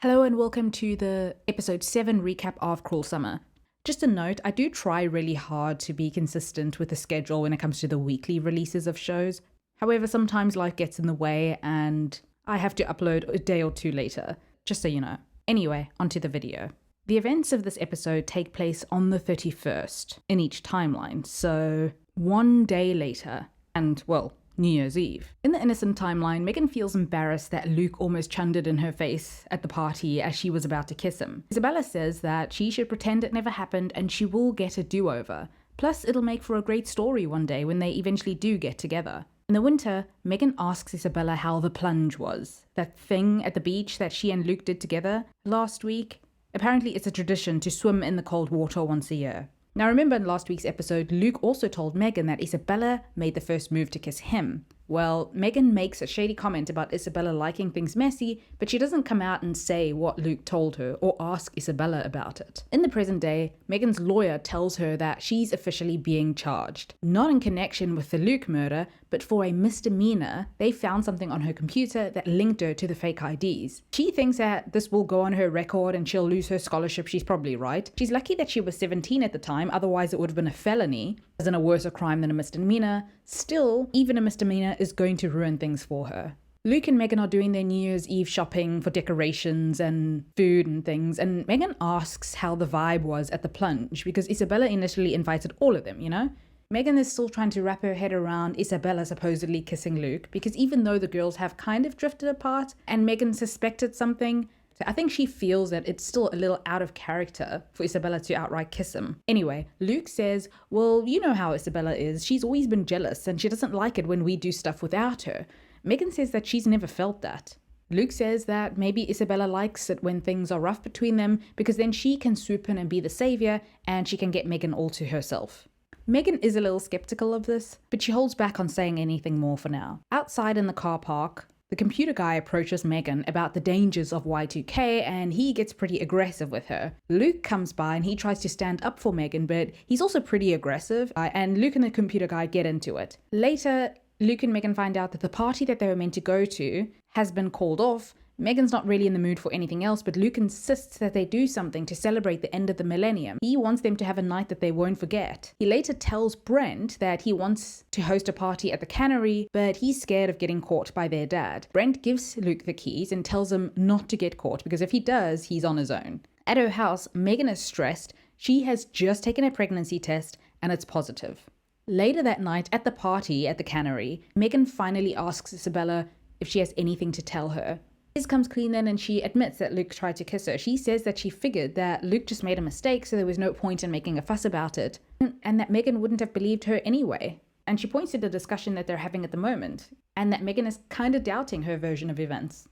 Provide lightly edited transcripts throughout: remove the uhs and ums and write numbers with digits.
Hello and welcome to the episode 7 recap of Cruel Summer. Just a note, I do try really hard to be consistent with the schedule when it comes to the weekly releases of shows. However, sometimes life gets in the way and I have to upload a day or two later, just so you know. Anyway, onto the video. The events of this episode take place on the 31st in each timeline, so one day later, and well, New Year's Eve. In the innocent timeline, Megan feels embarrassed that Luke almost chundered in her face at the party as she was about to kiss him. Isabella says that she should pretend it never happened and she will get a do-over. Plus, it'll make for a great story one day when they eventually do get together. In the winter, Megan asks Isabella how the plunge was. That thing at the beach that she and Luke did together last week. Apparently, it's a tradition to swim in the cold water once a year. Now remember in last week's episode, Luke also told Megan that Isabella made the first move to kiss him. Well, Megan makes a shady comment about Isabella liking things messy, but she doesn't come out and say what Luke told her or ask Isabella about it. In the present day, Megan's lawyer tells her that she's officially being charged. Not in connection with the Luke murder, but for a misdemeanor. They found something on her computer that linked her to the fake IDs. She thinks that this will go on her record and she'll lose her scholarship. She's probably right. She's lucky that she was 17 at the time, otherwise it would have been a felony, as in a worse crime than a misdemeanor. Still, even a misdemeanor is going to ruin things for her. Luke and Megan are doing their New Year's Eve shopping for decorations and food and things, and Megan asks how the vibe was at the plunge, because Isabella initially invited all of them, you know? Megan is still trying to wrap her head around Isabella supposedly kissing Luke, because even though the girls have kind of drifted apart and Megan suspected something, I think she feels that it's still a little out of character for Isabella to outright kiss him. Anyway, Luke says, well, you know how Isabella is. She's always been jealous and she doesn't like it when we do stuff without her. Megan says that she's never felt that. Luke says that maybe Isabella likes it when things are rough between them because then she can swoop in and be the savior and she can get Megan all to herself. Megan is a little skeptical of this, but she holds back on saying anything more for now. Outside in the car park, the computer guy approaches Megan about the dangers of Y2K and he gets pretty aggressive with her. Luke comes by and he tries to stand up for Megan, but he's also pretty aggressive, and Luke and the computer guy get into it. Later, Luke and Megan find out that the party that they were meant to go to has been called off. Megan's not really in the mood for anything else, but Luke insists that they do something to celebrate the end of the millennium. He wants them to have a night that they won't forget. He later tells Brent that he wants to host a party at the cannery, but he's scared of getting caught by their dad. Brent gives Luke the keys and tells him not to get caught, because if he does, he's on his own. At her house, Megan is stressed. She has just taken a pregnancy test and it's positive. Later that night at the party at the cannery, Megan finally asks Isabella if she has anything to tell her. Liz comes clean then and she admits that Luke tried to kiss her. She says that she figured that Luke just made a mistake, so there was no point in making a fuss about it, and that Megan wouldn't have believed her anyway. And she points to the discussion that they're having at the moment, and that Megan is kind of doubting her version of events.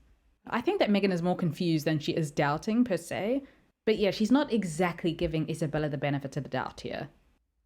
I think that Megan is more confused than she is doubting per se, but yeah, she's not exactly giving Isabella the benefit of the doubt here.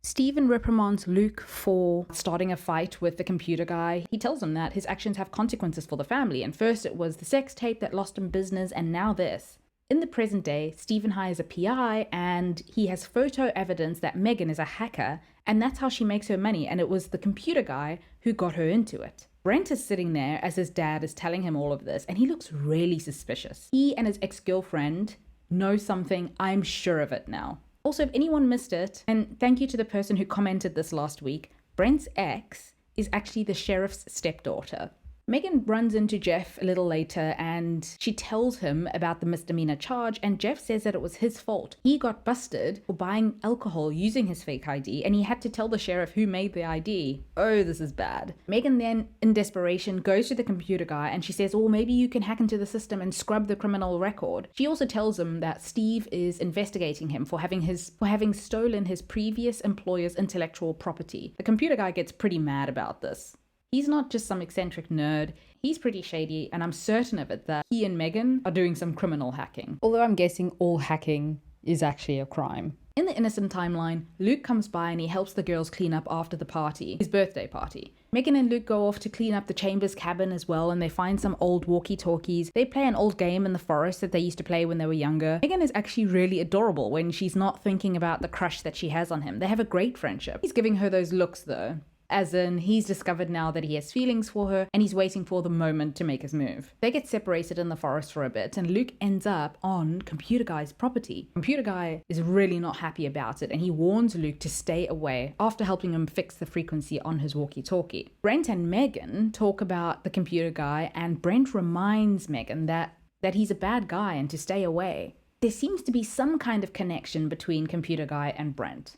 Stephen reprimands Luke for starting a fight with the computer guy. He tells him that his actions have consequences for the family, and first it was the sex tape that lost him business, and now this. In the present day, Stephen hires a PI, and he has photo evidence that Megan is a hacker, and that's how she makes her money, and it was the computer guy who got her into it. Brent is sitting there as his dad is telling him all of this, and he looks really suspicious. He and his ex-girlfriend know something, I'm sure of it now. Also, if anyone missed it, and thank you to the person who commented this last week, Brent's ex is actually the sheriff's stepdaughter. Megan runs into Jeff a little later and she tells him about the misdemeanor charge, and Jeff says that it was his fault. He got busted for buying alcohol using his fake ID and he had to tell the sheriff who made the ID. Oh, this is bad. Megan then, in desperation, goes to the computer guy and she says, oh, maybe you can hack into the system and scrub the criminal record. She also tells him that Steve is investigating him for having stolen his previous employer's intellectual property. The computer guy gets pretty mad about this. He's not just some eccentric nerd, he's pretty shady, and I'm certain of it that he and Megan are doing some criminal hacking. Although I'm guessing all hacking is actually a crime. In the innocent timeline, Luke comes by and he helps the girls clean up after the party, his birthday party. Megan and Luke go off to clean up the Chambers cabin as well, and they find some old walkie-talkies. They play an old game in the forest that they used to play when they were younger. Megan is actually really adorable when she's not thinking about the crush that she has on him. They have a great friendship. He's giving her those looks though. As in, he's discovered now that he has feelings for her and he's waiting for the moment to make his move. They get separated in the forest for a bit and Luke ends up on Computer Guy's property. Computer Guy is really not happy about it and he warns Luke to stay away after helping him fix the frequency on his walkie-talkie. Brent and Megan talk about the Computer Guy and Brent reminds Megan that he's a bad guy and to stay away. There seems to be some kind of connection between Computer Guy and Brent.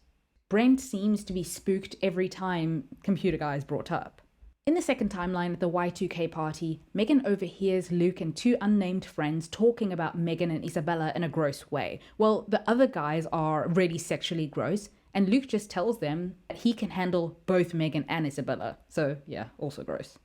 Brent seems to be spooked every time Computer Guy is brought up. In the second timeline at the Y2K party, Megan overhears Luke and two unnamed friends talking about Megan and Isabella in a gross way. Well, the other guys are really sexually gross, and Luke just tells them that he can handle both Megan and Isabella. So yeah, also gross.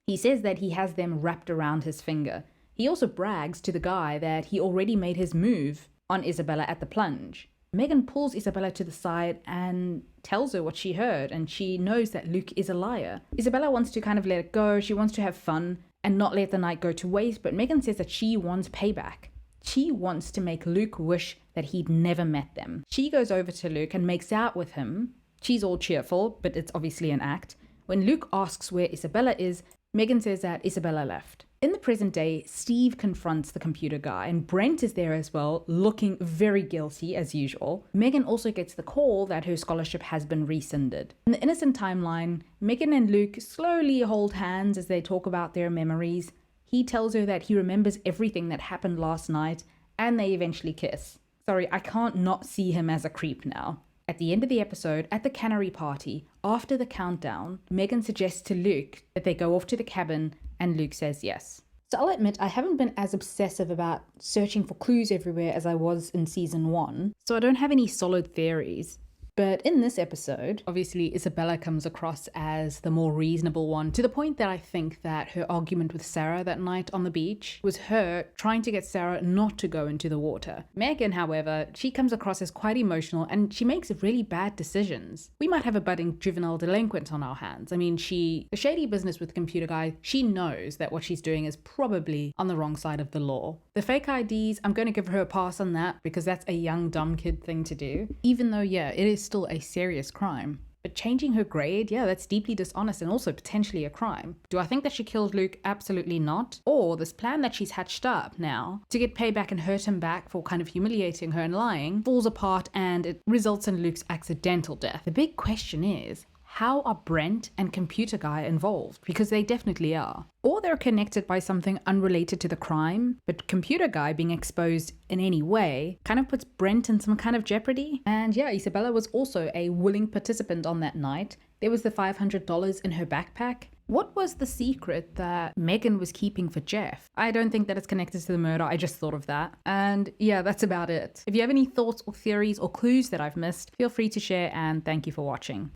He says that he has them wrapped around his finger. He also brags to the guy that he already made his move on Isabella at the plunge. Megan pulls Isabella to the side and tells her what she heard, and she knows that Luke is a liar. Isabella wants to kind of let it go, she wants to have fun and not let the night go to waste, but Megan says that she wants payback. She wants to make Luke wish that he'd never met them. She goes over to Luke and makes out with him. She's all cheerful, but it's obviously an act. When Luke asks where Isabella is, Megan says that Isabella left. In the present day, Steve confronts the Computer Guy and Brent is there as well, looking very guilty as usual. Megan also gets the call that her scholarship has been rescinded. In the innocent timeline, Megan and Luke slowly hold hands as they talk about their memories. He tells her that he remembers everything that happened last night and they eventually kiss. Sorry, I can't not see him as a creep now. At the end of the episode, at the cannery party, after the countdown, Megan suggests to Luke that they go off to the cabin and Luke says yes. So I'll admit I haven't been as obsessive about searching for clues everywhere as I was in season 1, so I don't have any solid theories. But in this episode, obviously Isabella comes across as the more reasonable one, to the point that I think that her argument with Sarah that night on the beach was her trying to get Sarah not to go into the water. Megan, however, she comes across as quite emotional and she makes really bad decisions. We might have a budding juvenile delinquent on our hands. I mean, the shady business with the Computer Guy, she knows that what she's doing is probably on the wrong side of the law. The fake IDs, I'm going to give her a pass on that because that's a young dumb kid thing to do. Even though, yeah, it is still a serious crime. But changing her grade, yeah, that's deeply dishonest and also potentially a crime. Do I think that she killed Luke? Absolutely not. Or this plan that she's hatched up now to get payback and hurt him back for kind of humiliating her and lying falls apart and it results in Luke's accidental death. The big question is, how are Brent and Computer Guy involved? Because they definitely are. Or they're connected by something unrelated to the crime, but Computer Guy being exposed in any way kind of puts Brent in some kind of jeopardy. And yeah, Isabella was also a willing participant on that night. There was the $500 in her backpack. What was the secret that Megan was keeping for Jeff? I don't think that it's connected to the murder, I just thought of that. And yeah, that's about it. If you have any thoughts or theories or clues that I've missed, feel free to share and thank you for watching.